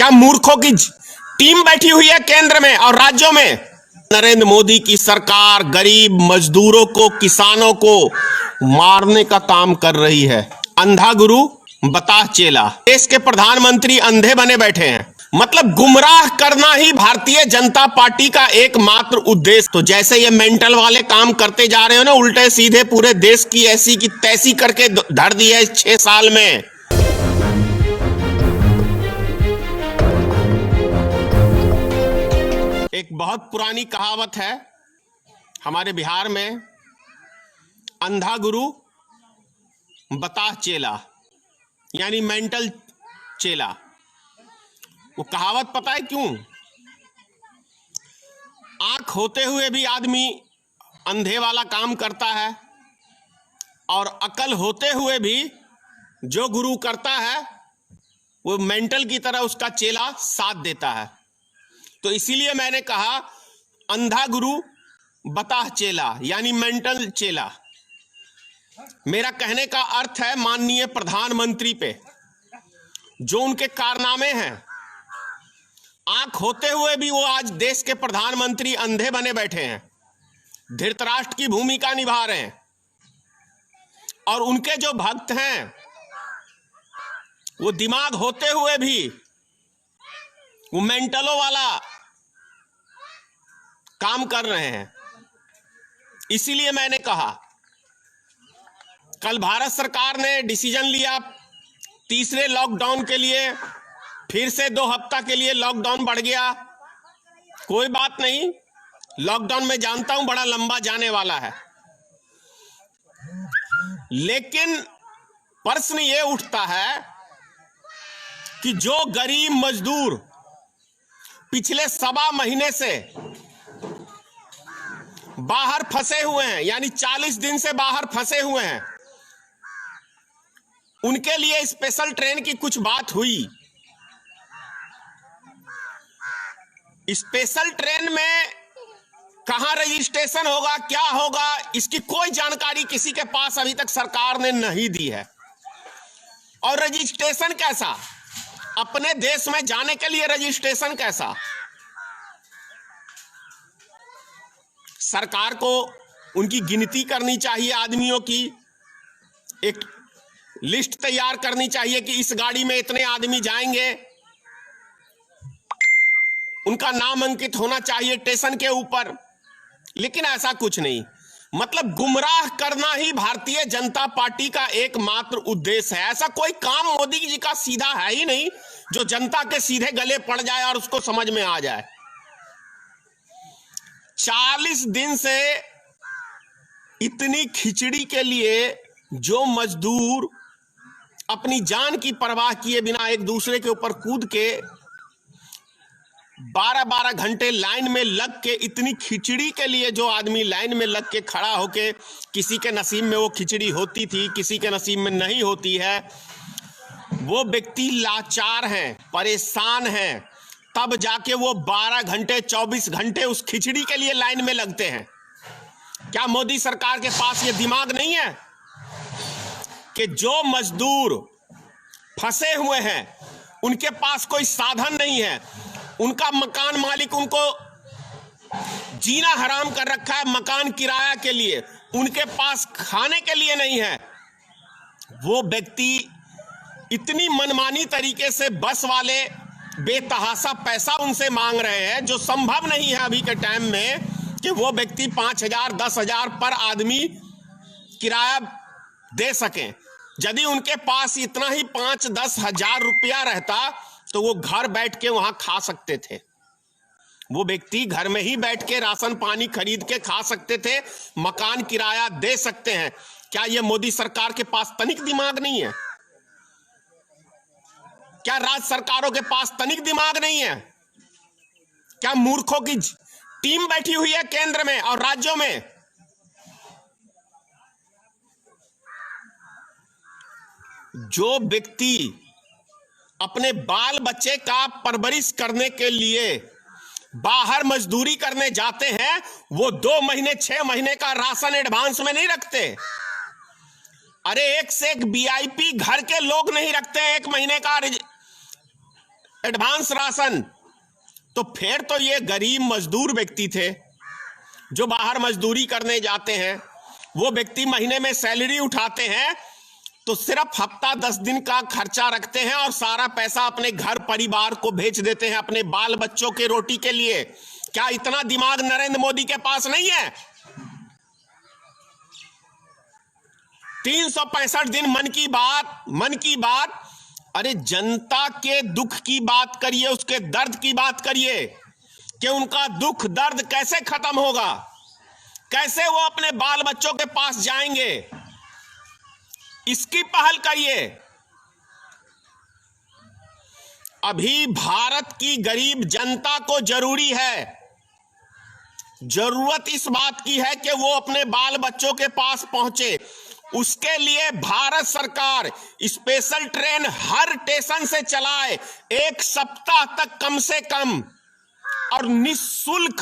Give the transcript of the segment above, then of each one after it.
क्या मूर्खों की टीम बैठी हुई है केंद्र में और राज्यों में। नरेंद्र मोदी की सरकार गरीब मजदूरों को, किसानों को मारने का काम कर रही है। अंधा गुरु बताह चेला। देश के प्रधानमंत्री अंधे बने बैठे हैं। मतलब गुमराह करना ही भारतीय जनता पार्टी का एकमात्र उद्देश्य। तो जैसे ये मेंटल वाले काम करते जा रहे हो ना, उल्टे सीधे पूरे देश की ऐसी की तैसी करके धर दी है इस 6 साल में। एक बहुत पुरानी कहावत है हमारे बिहार में, अंधा गुरु बताह चेला, यानी मेंटल चेला। वो कहावत पता है क्यों? आंख होते हुए भी आदमी अंधे वाला काम करता है और अकल होते हुए भी जो गुरु करता है वो मेंटल की तरह उसका चेला साथ देता है। तो इसीलिए मैंने कहा अंधा गुरु बताह चेला, यानी मेंटल चेला। मेरा कहने का अर्थ है माननीय प्रधानमंत्री पे जो उनके कारनामे हैं, आंख होते हुए भी वो आज देश के प्रधानमंत्री अंधे बने बैठे हैं, धृतराष्ट्र की भूमिका निभा रहे हैं। और उनके जो भक्त हैं वो दिमाग होते हुए भी वो मेंटलों वाला काम कर रहे हैं। इसीलिए मैंने कहा कल भारत सरकार ने डिसीजन लिया तीसरे लॉकडाउन के लिए, फिर से 2 हफ्ता के लिए लॉकडाउन बढ़ गया। कोई बात नहीं, लॉकडाउन में जानता हूं बड़ा लंबा जाने वाला है, लेकिन प्रश्न ये उठता है कि जो गरीब मजदूर पिछले 1.25 महीने से बाहर फंसे हुए हैं, यानी 40 दिन से बाहर फंसे हुए हैं, उनके लिए स्पेशल ट्रेन की कुछ बात हुई। स्पेशल ट्रेन में कहां रजिस्ट्रेशन होगा, क्या होगा, इसकी कोई जानकारी किसी के पास अभी तक सरकार ने नहीं दी है। और रजिस्ट्रेशन कैसा, अपने देश में जाने के लिए रजिस्ट्रेशन कैसा? सरकार को उनकी गिनती करनी चाहिए, आदमियों की एक लिस्ट तैयार करनी चाहिए कि इस गाड़ी में इतने आदमी जाएंगे, उनका नाम अंकित होना चाहिए स्टेशन के ऊपर। लेकिन ऐसा कुछ नहीं। मतलब गुमराह करना ही भारतीय जनता पार्टी का एकमात्र उद्देश्य है। ऐसा कोई काम मोदी जी का सीधा है ही नहीं जो जनता के सीधे गले पड़ जाए और उसको समझ में आ जाए। 40 दिन से इतनी खिचड़ी के लिए जो मजदूर अपनी जान की परवाह किए बिना एक दूसरे के ऊपर कूद के 12-12 घंटे लाइन में लग के, इतनी खिचड़ी के लिए जो आदमी लाइन में लग के खड़ा होके, किसी के नसीब में वो खिचड़ी होती थी, किसी के नसीब में नहीं होती है, वो व्यक्ति लाचार हैं, परेशान हैं, तब जाके वो 12 घंटे 24 घंटे उस खिचड़ी के लिए लाइन में लगते हैं। क्या मोदी सरकार के पास ये दिमाग नहीं है कि जो मजदूर फंसे हुए हैं उनके पास कोई साधन नहीं है, उनका मकान मालिक उनको जीना हराम कर रखा है मकान किराया के लिए, उनके पास खाने के लिए नहीं है, वो व्यक्ति इतनी मनमानी तरीके से बस वाले बेतहाशा पैसा उनसे मांग रहे हैं जो संभव नहीं है अभी के टाइम में कि वो व्यक्ति 5,000 10,000 पर आदमी किराया दे सकें। यदि उनके पास इतना ही 5-10 हजार रुपया रहता तो वो घर बैठ के वहां खा सकते थे। वो व्यक्ति घर में ही बैठ के राशन पानी खरीद के खा सकते थे, मकान किराया दे सकते हैं। क्या ये मोदी सरकार के पास तनिक दिमाग नहीं है? क्या राज्य सरकारों के पास तनिक दिमाग नहीं है? क्या मूर्खों की टीम बैठी हुई है केंद्र में और राज्यों में? जो व्यक्ति अपने बाल बच्चे का परवरिश करने के लिए बाहर मजदूरी करने जाते हैं, वो 2 महीने 6 महीने का राशन एडवांस में नहीं रखते। अरे एक से एक वीआईपी घर के लोग नहीं रखते 1 महीने का एडवांस राशन। तो फिर तो ये गरीब मजदूर व्यक्ति थे जो बाहर मजदूरी करने जाते हैं, वो व्यक्ति महीने में सैलरी उठाते हैं तो सिर्फ हफ्ता 10 दिन का खर्चा रखते हैं और सारा पैसा अपने घर परिवार को भेज देते हैं अपने बाल बच्चों के रोटी के लिए। क्या इतना दिमाग नरेंद्र मोदी के पास नहीं है? 365 दिन मन की बात। अरे जनता के दुख की बात करिए, उसके दर्द की बात करिए कि उनका दुख दर्द कैसे खत्म होगा, कैसे वो अपने बाल बच्चों के पास जाएंगे, इसकी पहल करिए। अभी भारत की गरीब जनता को जरूरत इस बात की है कि वो अपने बाल बच्चों के पास पहुंचे। उसके लिए भारत सरकार स्पेशल ट्रेन हर स्टेशन से चलाए, 1 सप्ताह तक कम से कम, और निःशुल्क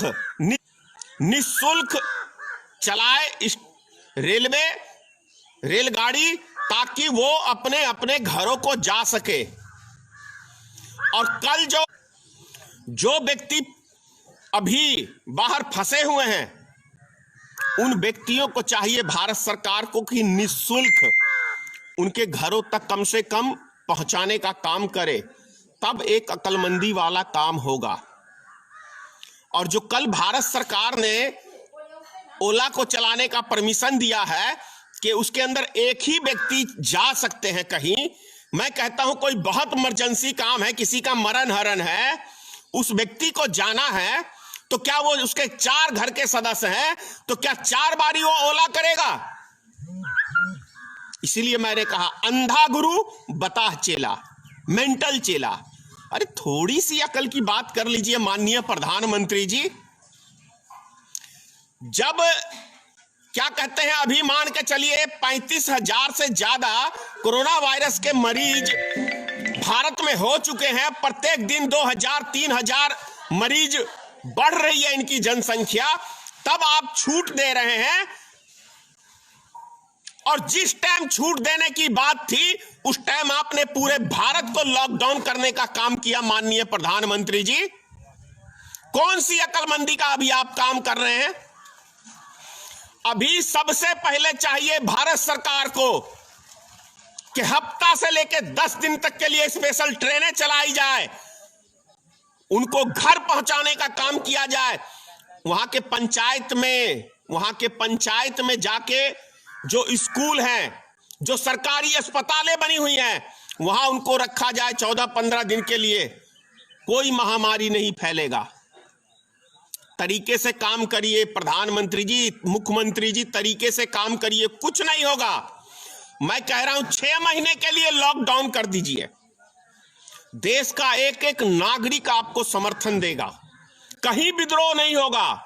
चलाए रेलगाड़ी, ताकि वो अपने अपने घरों को जा सके। और कल जो व्यक्ति अभी बाहर फंसे हुए हैं, उन व्यक्तियों को चाहिए भारत सरकार को कि निःशुल्क उनके घरों तक कम से कम पहुंचाने का काम करे, तब एक अक्लमंदी वाला काम होगा। और जो कल भारत सरकार ने ओला को चलाने का परमिशन दिया है कि उसके अंदर एक ही व्यक्ति जा सकते हैं कहीं, मैं कहता हूं कोई बहुत इमरजेंसी काम है, किसी का मरण हरण है, उस व्यक्ति को जाना है, तो क्या वो उसके 4 घर के सदस्य हैं, तो क्या 4 बारी वो ओला करेगा? इसीलिए मैंने कहा अंधा गुरु बताह चेला, मेंटल चेला। अरे थोड़ी सी अकल की बात कर लीजिए माननीय प्रधानमंत्री जी। जब क्या कहते हैं, अभी मान के चलिए 35,000 से ज्यादा कोरोना वायरस के मरीज भारत में हो चुके हैं, प्रत्येक दिन 2,000-3,000 मरीज बढ़ रही है इनकी जनसंख्या, तब आप छूट दे रहे हैं। और जिस टाइम छूट देने की बात थी, उस टाइम आपने पूरे भारत को लॉकडाउन करने का काम किया माननीय प्रधानमंत्री जी। कौन सी अक्लमंदी का अभी आप काम कर रहे हैं? अभी सबसे पहले चाहिए भारत सरकार को कि हफ्ता से लेकर 10 दिन तक के लिए स्पेशल ट्रेनें चलाई जाए, उनको घर पहुंचाने का काम किया जाए। वहां के पंचायत में जाके जो स्कूल हैं, जो सरकारी अस्पतालें बनी हुई हैं, वहां उनको रखा जाए 14-15 दिन के लिए। कोई महामारी नहीं फैलेगा। तरीके से काम करिए प्रधानमंत्री जी, मुख्यमंत्री जी, तरीके से काम करिए, कुछ नहीं होगा। मैं कह रहा हूं 6 महीने के लिए लॉकडाउन कर दीजिए, देश का एक एक नागरिक आपको समर्थन देगा, कहीं विद्रोह नहीं होगा।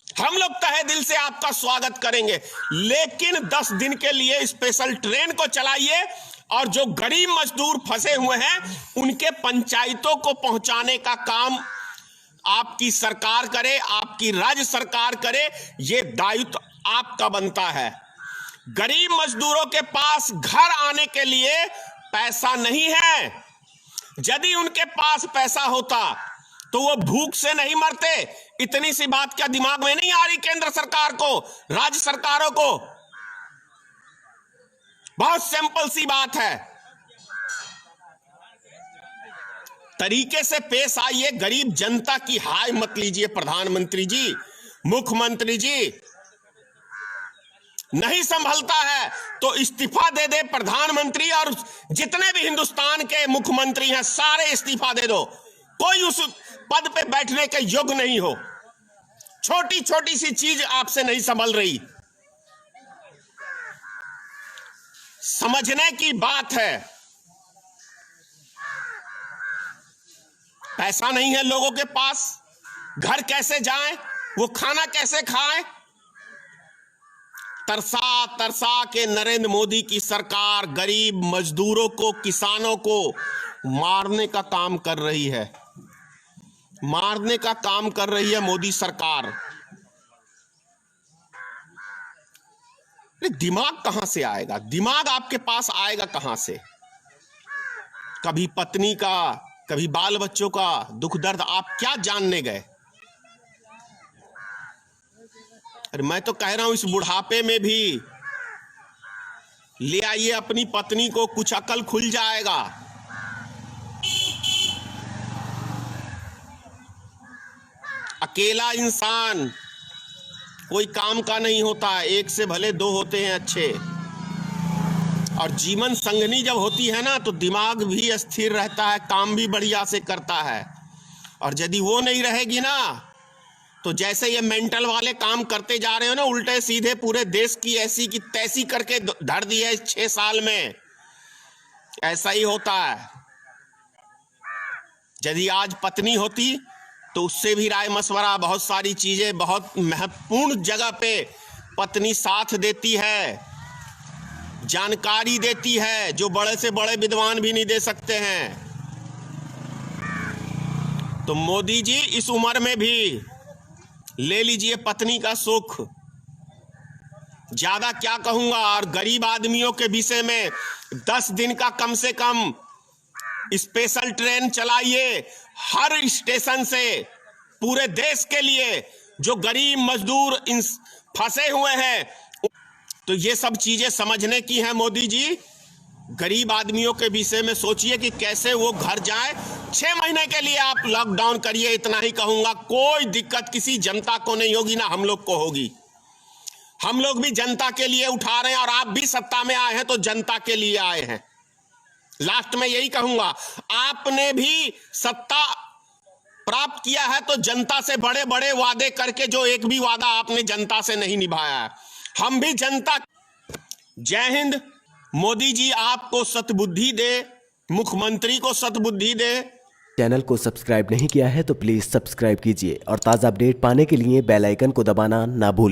हम लोग तहे दिल से आपका स्वागत करेंगे, लेकिन 10 दिन के लिए स्पेशल ट्रेन को चलाइए और जो गरीब मजदूर फंसे हुए हैं उनके पंचायतों को पहुंचाने का काम आपकी सरकार करे, आपकी राज्य सरकार करे। ये दायित्व आपका बनता है। गरीब मजदूरों के पास घर आने के लिए पैसा नहीं है। यदि उनके पास पैसा होता तो वो भूख से नहीं मरते। इतनी सी बात क्या दिमाग में नहीं आ रही केंद्र सरकार को, राज्य सरकारों को? बहुत सिंपल सी बात है। तरीके से पेश आइए, गरीब जनता की हाय मत लीजिए प्रधानमंत्री जी, मुख्यमंत्री जी। नहीं संभलता है तो इस्तीफा दे दे प्रधानमंत्री, और जितने भी हिंदुस्तान के मुख्यमंत्री हैं सारे इस्तीफा दे दो। कोई उस पद पे बैठने के योग्य नहीं हो। छोटी छोटी सी चीज आपसे नहीं संभल रही। समझने की बात है। पैसा नहीं है लोगों के पास, घर कैसे जाएं, वो खाना कैसे खाएं? तरसा तरसा के नरेंद्र मोदी की सरकार गरीब मजदूरों को, किसानों को मारने का काम कर रही है, मारने का काम कर रही है मोदी सरकार। दिमाग कहां से आएगा? दिमाग आपके पास आएगा कहां से? कभी पत्नी का कभी बाल बच्चों का दुख दर्द आप क्या जानने गए? अरे मैं तो कह रहा हूं इस बुढ़ापे में भी ले आइए अपनी पत्नी को, कुछ अकल खुल जाएगा। अकेला इंसान कोई काम का नहीं होता, एक से भले दो होते हैं अच्छे। और जीवन संगनी जब होती है ना तो दिमाग भी स्थिर रहता है, काम भी बढ़िया से करता है। और यदि वो नहीं रहेगी ना तो जैसे ये मेंटल वाले काम करते जा रहे हो ना, उल्टे सीधे पूरे देश की ऐसी की तैसी करके धर दी है 6 साल में, ऐसा ही होता है। यदि आज पत्नी होती तो उससे भी राय मशवरा, बहुत सारी चीजें, बहुत महत्वपूर्ण जगह पे पत्नी साथ देती है, जानकारी देती है, जो बड़े से बड़े विद्वान भी नहीं दे सकते हैं। तो मोदी जी इस उम्र में भी ले लीजिए पत्नी का सुख, ज्यादा क्या कहूंगा। और गरीब आदमियों के विषय में 10 दिन का कम से कम स्पेशल ट्रेन चलाइए हर स्टेशन से, पूरे देश के लिए, जो गरीब मजदूर फंसे हुए हैं। तो ये सब चीजें समझने की हैं मोदी जी। गरीब आदमियों के विषय में सोचिए कि कैसे वो घर जाए। 6 महीने के लिए आप लॉकडाउन करिए, इतना ही कहूंगा। कोई दिक्कत किसी जनता को नहीं होगी, ना हम लोग को होगी। हम लोग भी जनता के लिए उठा रहे हैं, और आप भी सत्ता में आए हैं तो जनता के लिए आए हैं। लास्ट में यही कहूंगा, आपने भी सत्ता प्राप्त किया है तो जनता से बड़े बड़े वादे करके, जो एक भी वादा आपने जनता से नहीं निभाया है। हम भी जनता। जय हिंद। मोदी जी आपको सद्बुद्धि दे, मुख्यमंत्री को सद्बुद्धि दे। चैनल को सब्सक्राइब नहीं किया है तो प्लीज सब्सक्राइब कीजिए और ताज़ा अपडेट पाने के लिए बेल आइकन को दबाना ना भूलें।